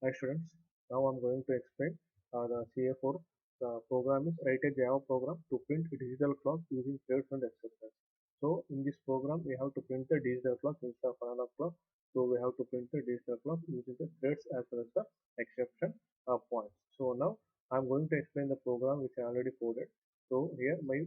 Hi students, now I'm going to explain the CA4. The program is write a Java program to print a digital clock using threads and exceptions. So in this program we have to print the digital clock instead of analog clock. So we have to print the digital clock using the threads as well as the exception points. So now I'm going to explain the program which I already coded. So here my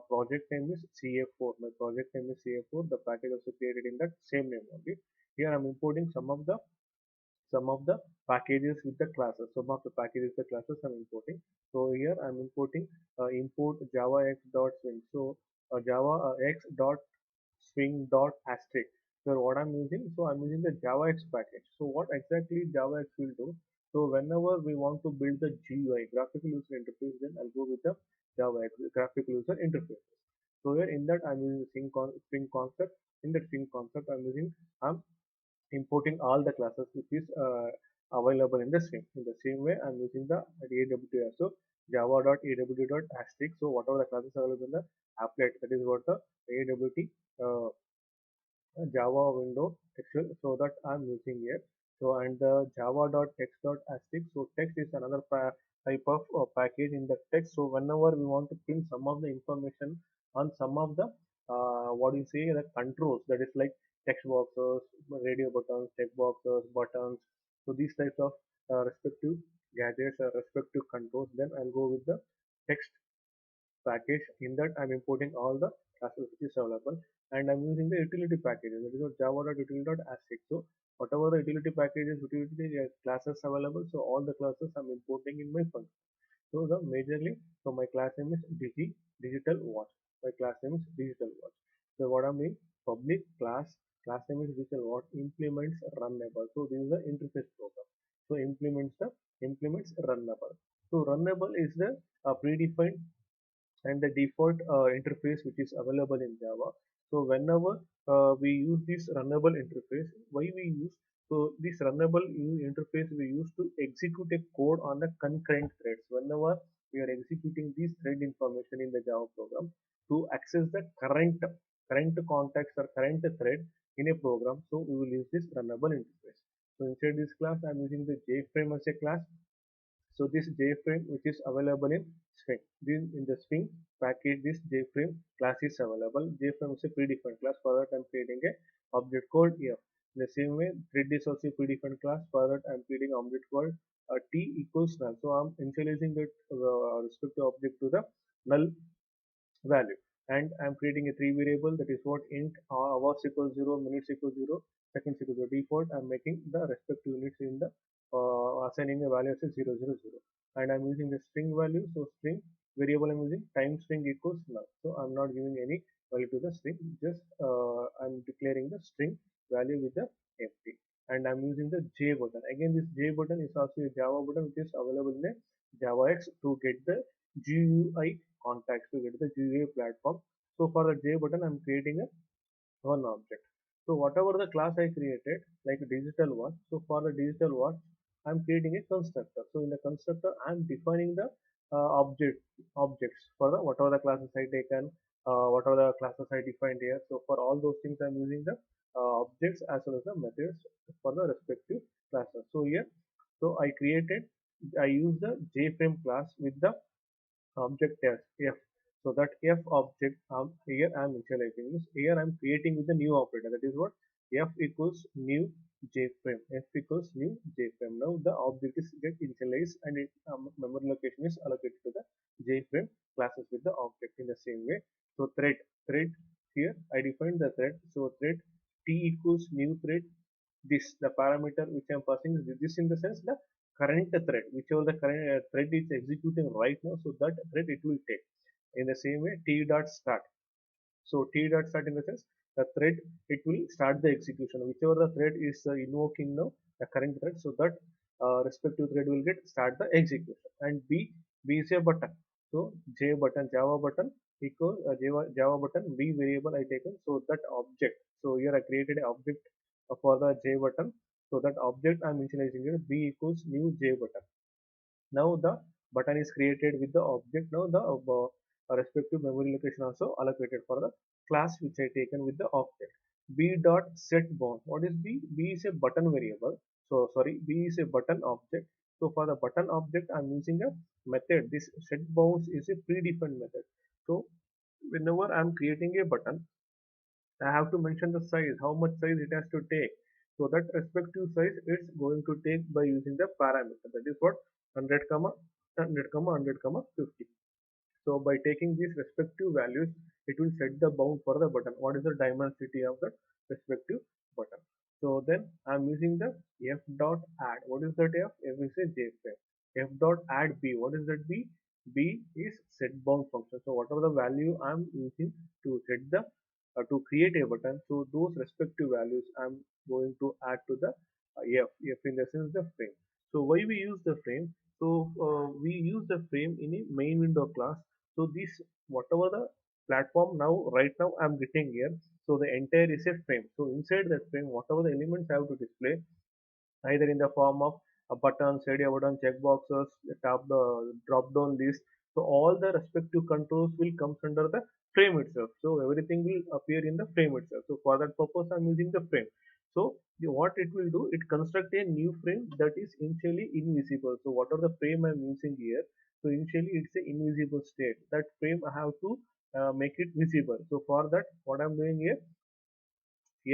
project name is CA4. My project name is CA4. The package also created in that same name only. Here I'm importing some of the packages with the classes. Some of the packages the classes I'm importing. So here I'm importing import java x dot swing. So java x dot swing dot asterisk. So what I'm using, so I'm using the java x package. So what exactly java x will do? So whenever we want to build the GUI graphical user interface, then I'll go with the java x graphical user interface. So here in that I'm using the string concept. In that string concept I'm importing all the classes which is available in the string. In the same way, I'm using the AWT. So java.aw.asterisk. So whatever the classes available in the applet, that is what the AWT uh, Java window textual. So that I'm using here. So and the java.text.asterisk. So text is another type of package in the text. So whenever we want to print some of the information on some of the what do you say the controls, that is like text boxes, radio buttons, text boxes, buttons. So these types of respective gadgets or respective controls. Then I'll go with the text package. In that I'm importing all the classes which is available, and I'm using the utility packages, that is what java.utility.asterisk. So whatever the utility packages, utility classes available, so all the classes I'm importing in my function. So the majorly, so my class name is digital watch. My class name is digital watch. So what I'm doing, public class name is digital watch implements runnable. So this is the interface program. So implements runnable. So runnable is the predefined and the default interface which is available in Java. So whenever we use this runnable interface, why we use, so this runnable interface we use to execute a code on the concurrent threads. Whenever we are executing this thread information in the Java program to access the current context or current thread in a program, so we will use this runnable interface. So inside this class, I am using the JFrame as a class. So this JFrame which is available in Swing. This in the Swing package, this JFrame class is available. JFrame is a predefined class. For that I'm creating a object called F. In the same way, thread is also a predefined class. For that I'm creating an object called T equals null. So I'm initializing that respective object to the null value, and I'm creating a three variable, that is what int hours equals 0, minutes equals 0, seconds equals 0. Default I'm making the respective units in the assigning a value as 000, and I'm using the string value. So string variable I'm using time string equals null. So I'm not giving any value to the string, just I'm declaring the string value with the empty, and I'm using the J button. Again, this J button is also a Java button which is available in a JavaX to get the GUI contacts, to get the GUI platform. So for the J button, I'm creating a one object. So whatever the class I created, like a digital watch. So for the digital watch, I'm creating a constructor. So in the constructor, I'm defining the objects for the whatever the classes I taken, whatever the classes I defined here. So for all those things, I'm using the objects as well as the methods for the respective classes. So here, so I use the JFrame class with the object as f. So that f object here I am initializing this. Here I am creating with the new operator. That is what f equals new jframe. F equals new jframe. Now the object is get initialized, and memory location is allocated to the jframe classes with the object in the same way. So thread here I define the thread. So thread t equals new thread. This the parameter which I am passing is this, in the sense the current thread, whichever the current thread is executing right now, so that thread it will take. In the same way, t dot start. So t dot start, in the sense the thread it will start the execution, whichever the thread is invoking now the current thread, so that respective thread will get start the execution. And b is a button. So j button, Java button equals Java button b variable I taken, so that object. So here I created an object for the j button. So that object I'm initializing here b equals new j button. Now the button is created with the object. Now the respective memory location also allocated for the class which I taken with the object. B dot set bound. What is b? B is a button variable. So sorry, B is a button object. So for the button object, I'm using a method. This set bounds is a predefined method. So whenever I'm creating a button, I have to mention the size, how much size it has to take. So that respective size it's going to take by using the parameter. That is what 100 comma 100 comma 100 comma 50. So by taking these respective values, it will set the bound for the button. What is the dimensity of the respective button? So then I'm using the f dot add. What is that f? F is a JFrame. F dot add b. What is that b? B is set bound function. So whatever the value I'm using to set the to create a button, so those respective values I'm going to add to the f. F in the sense the frame. So why we use the frame? So we use the frame in a main window class. So this whatever the platform now right now I'm getting here. So the entire is a frame. So inside that frame, whatever the elements I have to display, either in the form of a button, area button, checkboxes, drop down list. So all the respective controls will come under the frame itself. So everything will appear in the frame itself. So for that purpose, I'm using the frame. So what it will do, it construct a new frame that is initially invisible. So whatever the frame I'm using here, so initially it's a invisible state. That frame I have to make it visible. So for that, what I'm doing here,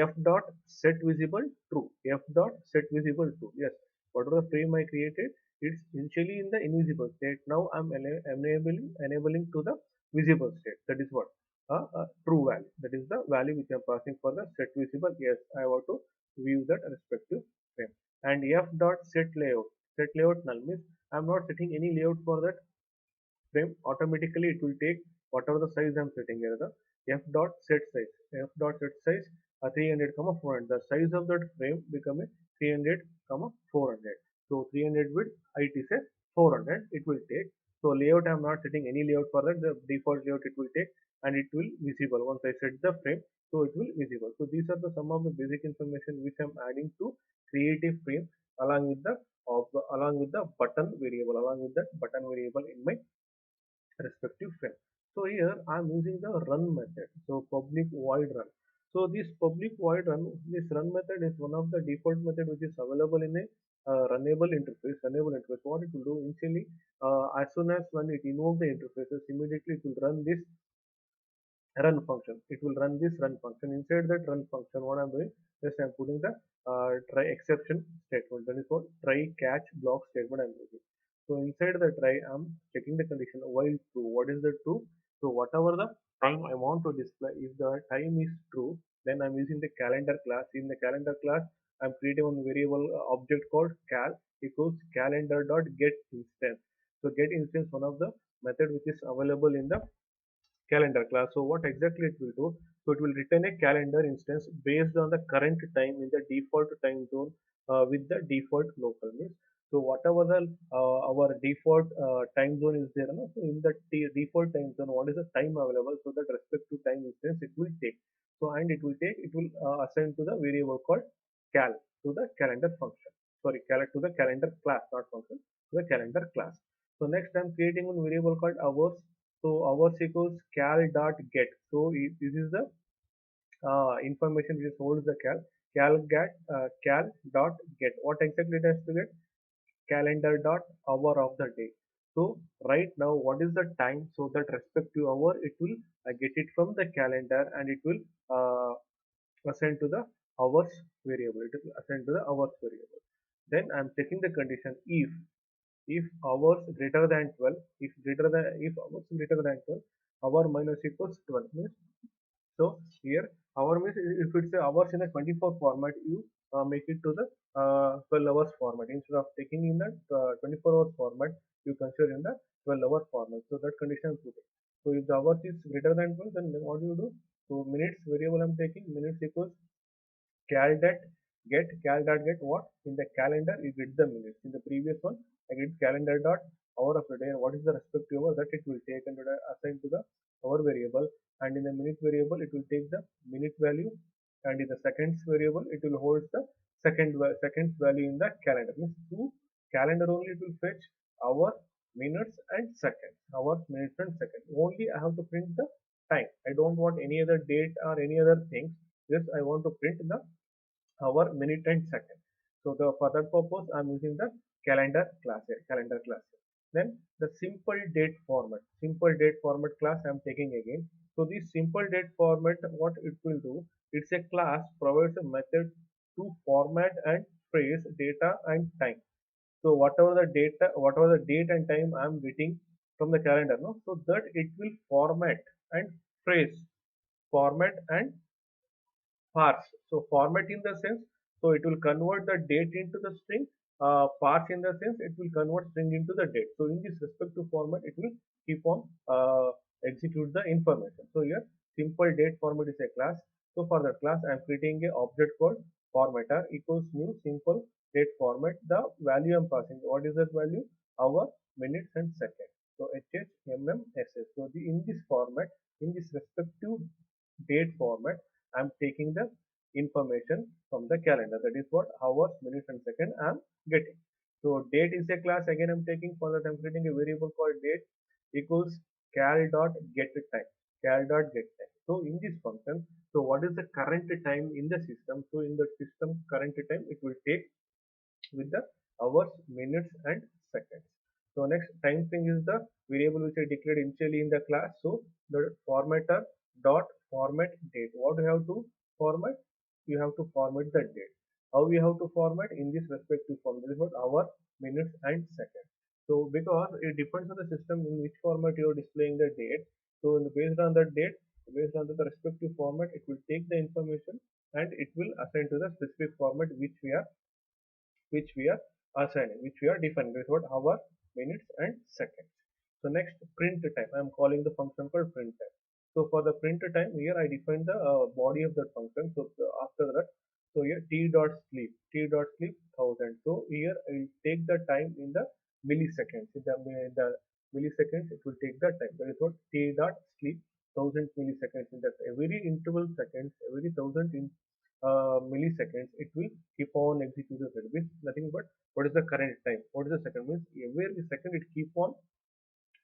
f dot set visible true, f dot set visible true. Yes, whatever frame I created, it's initially in the invisible state. Now I'm enabling to the visible state. That is what a true value. That is the value which I'm passing for the set visible. Yes, I want to view that respective frame. And f dot set layout. Set layout null means I'm not setting any layout for that frame. Automatically it will take whatever the size I'm setting here, the f dot set size. F dot set size 300 comma 400. The size of that frame become a 300 comma 400. So 300 width, height is a 400. It will take. So layout I'm not setting any layout for that. The default layout it will take and it will visible once I set the frame. So it will visible. So these are the some of the basic information which I'm adding to creative frame along with the along with the button variable, along with that button variable in my respective frame. So here I am using the run method. So public void run. So this public void run, this run method is one of the default method which is available in a runnable interface. Runnable interface. What it will do initially, as soon as when it invoke the interfaces, immediately it will run this run function. It will run this run function. Inside that run function, what I'm doing is I'm putting the try exception statement. That is what try catch block statement I'm using. So inside the try, I'm checking the condition while true. What is the true? So whatever the time I want to display, if the time is true, then I'm using the calendar class. In the calendar class, I'm creating one variable object called cal equals calendar dot get instance. So get instance one of the method which is available in the calendar class. So what exactly it will do? So it will return a calendar instance based on the current time in the default time zone with the default local means. So whatever the our default time zone is there, no? So in the default time zone, what is the time available? So that respective time instance it will take. So and it will assign to the variable called cal to the calendar function. Sorry, cal to the calendar class, not function, to the calendar class. So next I'm creating one variable called hours. So ours equals cal dot get. So this is the information which holds the cal dot get. What exactly it has to get? Calendar dot hour of the day. So right now, what is the time? So that respective hour, it will get it from the calendar and it will assign to the hours variable. It will assign to the hours variable. Then I'm checking the condition if hours greater than 12, if hours greater than 12, hour minus equals 12 means. So here hour means if it's a hours in a 24 format, you make it to the 12 hours format. Instead of taking in the 24 hours format, you consider in the 12-hour format. So that condition I'm putting. So if the hours is greater than 12, then what do you do? So minutes variable I'm taking, minutes equals cal dot get what in the calendar you get the minutes. In the previous one I get calendar dot hour of the day and what is the respective hour that it will take and assign to the hour variable, and in the minute variable it will take the minute value, and in the seconds variable it will hold the seconds value in the calendar. Means through calendar only it will fetch hour, minutes and seconds. Hours, minutes and seconds. Only I have to print the time. I don't want any other date or any other things. Just I want to print the hour, minute and second. So for that purpose, I'm using the calendar class here, calendar class. Then the simple date format, class I'm taking again. So this simple date format, what it will do, it's a class provides a method to format and phrase data and time. So whatever the date and time I'm getting from the calendar, no, so that it will and phrase, format and parse. So format in the sense, so it will convert the date into the string. Parse in the sense, it will convert string into the date. So in this respective format, it will keep on execute the information. So here, simple date format is a class. So for that class, I am creating a object called formatter equals new simple date format. The value I am passing. What is that value? Hour, minutes, and seconds. So HH, MM, SS. So in this format, in this respective date format, I'm taking the information from the calendar. That is what hours, minutes, and second I'm getting. So date is a class. Again, I'm taking for that. I'm creating a variable called date equals cal dot get time. Cal dot get time. So in this function, so what is the current time in the system? So in the system current time, it will take with the hours, minutes, and seconds. So next time string is the variable which I declared initially in the class. So the formatter dot format date. What you have to format? You have to format the date. How we have to format in this respective format? This is what hour, minutes, and seconds. So because it depends on the system in which format you are displaying the date. So based on that date, based on the respective format, it will take the information and it will assign to the specific format which we are assigning, which we are defining. This is what hour, minutes, and seconds. So next print time. I am calling the function called print time. So for the print time here I define the body of that function. So after that, so here t dot sleep 1000. So here I will take the time in the milliseconds. In the milliseconds it will take the time. That is what t dot sleep 1000 milliseconds. In that every interval seconds, every 1000 milliseconds, it will keep on executing the service. Nothing but what is the current time? What is the second? Means every second it keep on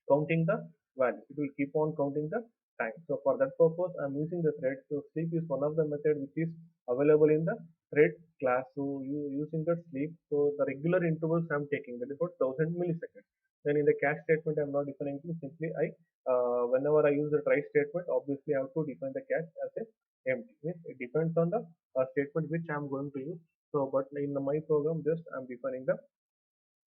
counting the value. It will keep on counting the time. So for that purpose, I'm using the thread. So sleep is one of the method which is available in the thread class. So you using that sleep. So the regular intervals I'm taking, that is what 1000 milliseconds. Then in the catch statement, I'm not defining anything. Simply whenever I use the try statement, obviously I have to define the catch as a empty. Means it depends on the statement which I'm going to use. So but in my program, just I'm defining the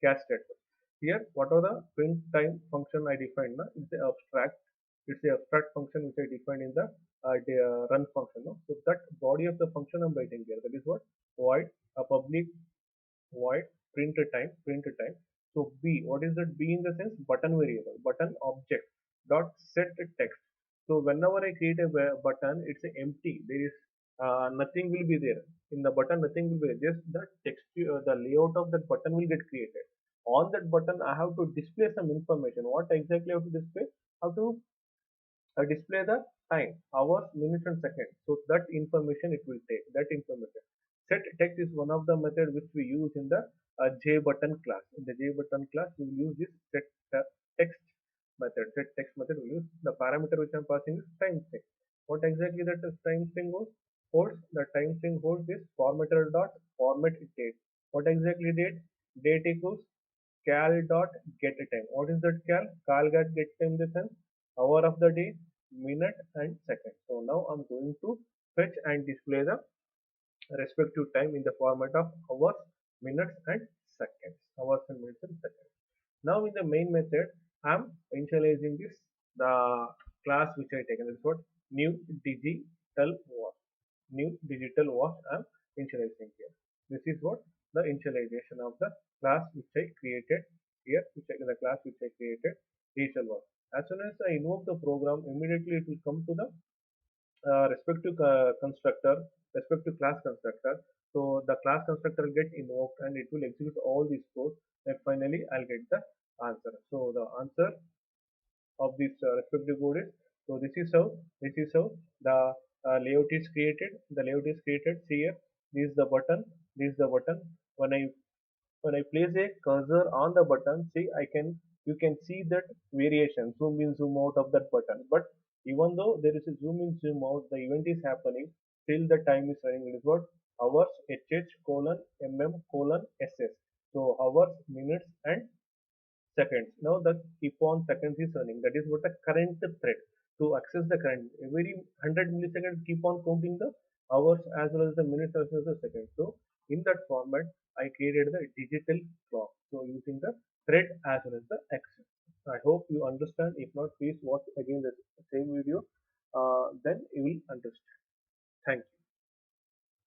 catch statement. Here, what are the print time function I defined? Na? It's the abstract. It's the abstract function which I defined in the run function. No? So that body of the function I'm writing here. That is what void a public void print time. So b, what is that b in the sense? Button variable, button object dot set text. So whenever I create a button, it's empty. There is nothing will be there in the button. Nothing will be there. Just the text, the layout of that button will get created. On that button, I have to display some information. What exactly I have to display? How to display the time, hours, minutes, and seconds. So that information it will take. That information. Set text is one of the method which we use in the JButton class. In the JButton class, we will use this set text method. Set text method we use. The parameter which I am passing is time string. What exactly that time string holds? The time string holds this formatter dot format date. What exactly date? Date equals cal dot get time. What is that cal? Cal dot get time in the sense hour of the day, minute, and second. So now I'm going to fetch and display the respective time in the format of hours, minutes, and seconds. Hours and minutes and seconds. Now in the main method, I'm initializing this the class which I taken. This is what new digital was. New digital was I'm initializing here. This is what the initialization of the class which I created here, the class which I created digital was. As soon as I invoke the program, immediately it will come to the respective constructor, respective class constructor. So the class constructor will get invoked and it will execute all these code and finally I'll get the answer. So the answer of this respective code is, so this is how the layout is created. The layout is created. See here, this is the button, this is the button. When I place a cursor on the button, see you can see that variation, zoom in, zoom out of that button. But even though there is a zoom in, zoom out, the event is happening till the time is running. It is what hours HH colon MM colon SS. So hours, minutes, and seconds. Now the keep on seconds is running. That is what the current thread. To access the current, every 100 milliseconds keep on counting the hours as well as the minutes as well as the seconds. So in that format, I created the digital clock. So using the thread as well as the access. I hope you understand. If not, please watch again the same video. Then you will understand. Thank you.